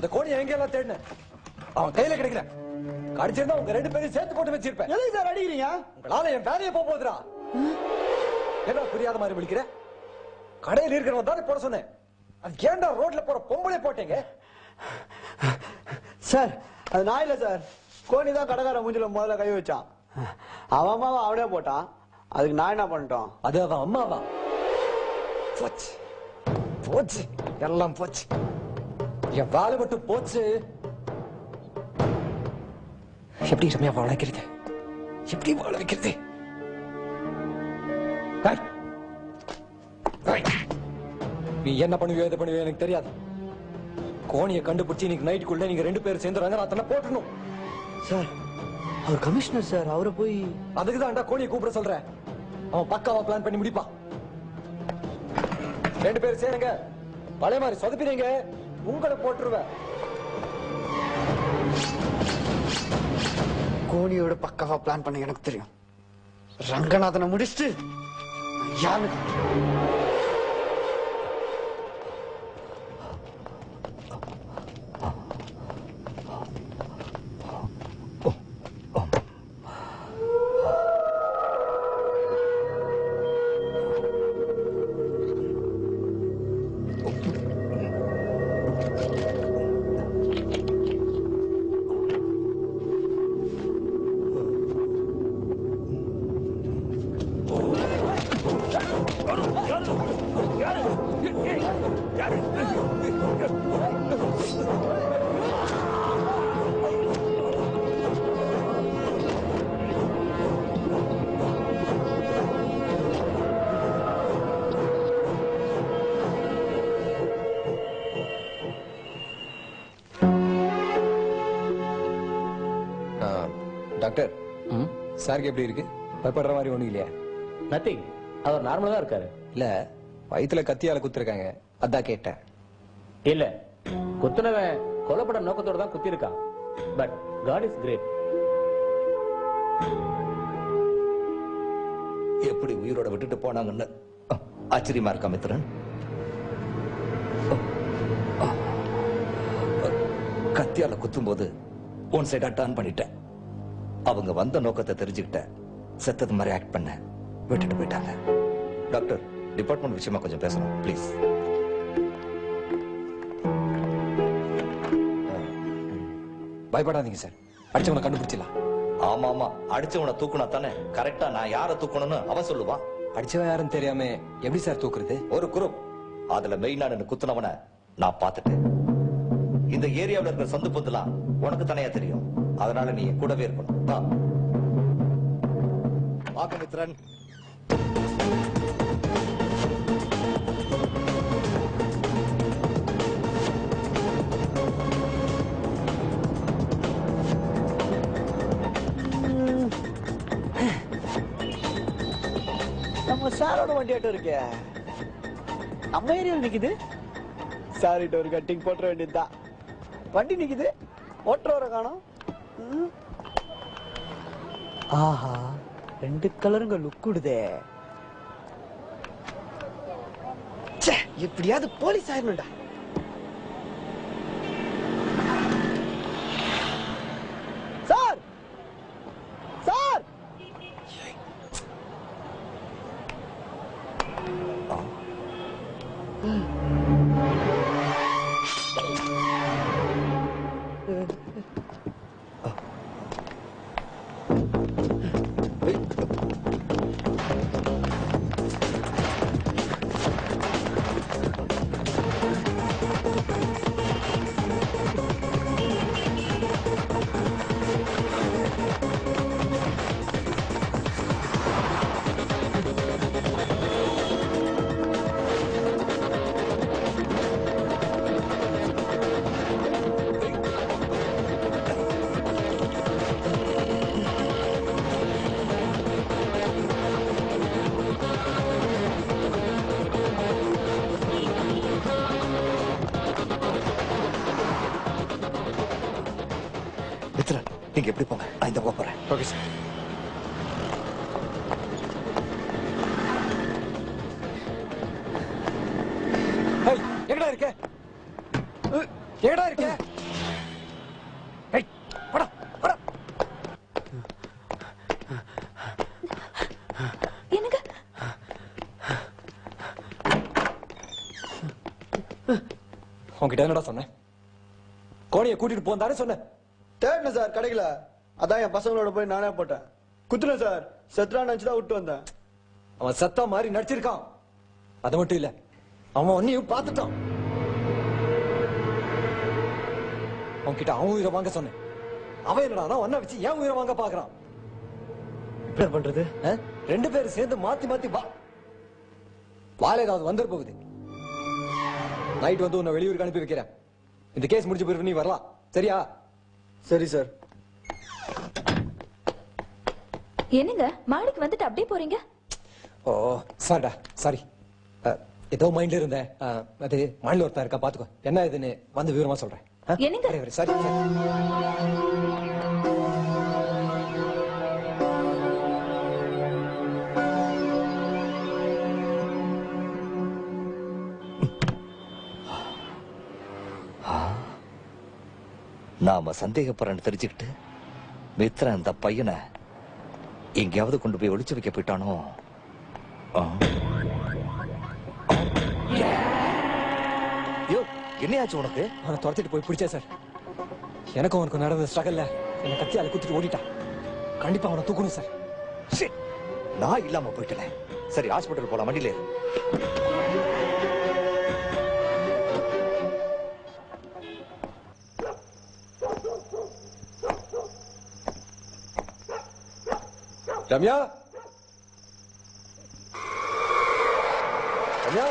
அந்த கோணியை எங்கெல்லாம் தேடினேன், அவன் கையில கிடைக்கிறேன். கடிச்சிருந்தா உங்க 2 பேரையும் சேர்த்து போட்டு வச்சிருப்பேன். எதுக்கு சார் அடிக்கிறீங்க? உங்களால என் வேலையை போகுதுடா. என்ன புரியாத மாதிரி விழிக்கிற? கடையில் இருக்கிறவன் தானே போட சொன்னேன். அது ஏன்டா ரோட்ல போற பொம்பளை போட்டீங்க? சார் அது நான் இல்ல சார், கோணி தான் கடைக்கார மூஞ்சில முதல்ல கை வச்சான். அவன் அம்மாவை அவனே போட்டான், அதுக்கு நான் என்ன பண்ணிட்டோம்? அது அவன் அம்மாவா? போச்சு போச்சு, எல்லாம் போச்சு. என் வேலை மட்டும் போச்சு. எப்படி ரம்யா வாழ வைக்கிறது? எப்படி வாழ வைக்கிறது? நீ என்ன பண்ணுவியோ எது பண்ணுவியோ எனக்கு தெரியாது. கோணியை கண்டுபிடிச்சி இன்னைக்கு நைட்டுக்குள்ள நீங்க 2 பேரும் சேர்ந்து ரங்கநாதனை போட்டணும். சார் அவர் கமிஷனர் சார், அவரை போய் அதுக்கு தான் கோணியை கூப்பிட சொல்றேன். அவன் பக்காவா பிளான் பண்ணி முடிப்பான். 2 பேரும் சேருங்க, பழைய மாதிரி சொதப்பினீங்க, உங்களை போட்டுருவேன். கோணியோட பக்காவா பிளான் பண்ண எனக்கு தெரியும். ரங்கநாதனை முடிச்சுட்டு யாரு டாக்டர், சாருக்கு எப்படி இருக்கு? பயப்படுற மாதிரி ஒண்ணும் இல்லையா? நத்திங், அவர் நார்மலா தான் இருக்காரு. இல்ல, வயித்துல கத்தியால குத்துருக்காங்க, அதான் கேட்டேன். இல்ல, குத்துனவன் கொலைப்பட நோக்கத்தோட தான் குத்தி இருக்கான். But God is great. எப்படி உயிரோட விட்டுட்டு போனாங்கன்னு ஆச்சரியமா இருக்கா மித்ரன்? கத்தியால குத்தும் போது ஒன் சைடா டர்ன் பண்ணிட்டேன். அவங்க வந்த நோக்கத்தை தெரிஞ்சுக்கிட்டேன், செத்தது மாதிரி ஆக்ட் பண்ண, விட்டுட்டு போயிட்டாங்க. டாக்டர், டிபார்ட்மெண்ட் விஷயமா கொஞ்சம் பேசணும் ப்ளீஸ். பயப்படாதீங்க சார், அடிச்சவனை கண்டுபிடிச்சிடலாம். ஆமா ஆமா, அடிச்சவனை தூக்குனா தானே கரெக்டா நான் யாரை தூக்கணும்னு அவன் சொல்லுவான். அடிச்சவன் யாருன்னு தெரியாம எப்படி சார் தூக்குறது? ஒரு குரூப், அதுல மெயினான குத்துனவனை நான் பார்த்துட்டேன். இந்த ஏரியாவில் இருக்கிற சந்து பொத்துலாம் உனக்கு தனியா தெரியும், அதனால நீ கூடவே இருக்கணும். வாங்க மித்ரன். நம்ம சாரோட வண்டி ஆட்டோ இருக்கே, நம்ம ஏரியாவில் நிக்குது. சாரிட்ட ஒரு கட்டிங் போட்டுற வேண்டியதுதான். வண்டி நிக்குது, ஓட்டுறவரை காணோம். ஆஹா, 2 கலருங்க லுக் விடுதே. எப்படியாவது போலீஸ் ஆயிரணும்டா. சார் சார், நீங்க எப்படி போங்க, நான் இந்த போறேன். Okay sir. எங்கடா இருக்க? எங்கடா இருக்க? உன்கிட்ட என்னடா சொன்னேன்? கோழியை கூட்டிட்டு போந்தானே சொன்னேன். தேடினேன் சார் கிடைக்கல. அதான் என் பசங்களோட போய் நானே போட்டேன். குத்துனேன் சார். செத்ரா நினைச்சுதான் விட்டு வந்தேன். அவன் சத்தா மாதிரி நடிச்சிருக்கான். அது மட்டும் இல்ல, அவன் ஒன்னையும் பார்த்துட்டான். அவன்கிட்ட அவன் உயிரை வாங்க சொன்னேன். அவன் என்னடா ஒன்ன வச்சு ஏன் உயிரை வாங்க பாக்குறான்? என்ன பண்றது? ரெண்டு பேரும் சேர்ந்து மாத்தி மாத்தி வாழ ஏதாவது வந்துட போகுது. நைட் வந்து உன்னை வெளியூருக்கு அனுப்பி வைக்கிறேன். இந்த கேஸ் முடிஞ்ச பிறகு நீ வரலாம், சரியா? சரி சார். என்னங்க மாடிக்கு வந்துட்டு அப்படியே போறீங்க? ஓ சாரிடா, சாரி. ஏதோ மைண்ட்ல இருந்தேன். அது மைண்ட்ல ஒருத்தன் இருக்கா, பாத்துக்கோ. என்ன இதுன்னு வந்து விவரமா சொல்றேன். என்னங்க? சரி. நாம சந்தேகப்படுறன்னு தெரிஞ்சுக்கிட்டு மித்ரன் அந்த பையனை எங்கேயாவது கொண்டு போய் ஒளிச்சு வைக்க போயிட்டானோ? என்னையாச்சு உனக்கு? அவனை துரத்திட்டு போய் பிடிச்சேன் சார். எனக்கும் அவனுக்கு நடந்த ஸ்ட்ரகல்ல என்ன கத்தியால குத்திட்டு ஓடிட்டான். கண்டிப்பா அவனை தூக்கணும் சார். நான் இல்லாம போயிட்டேன். சரி, ஹாஸ்பிட்டல் போலாம், வண்டியில ஏறு. ரம்யா, ரம்யா.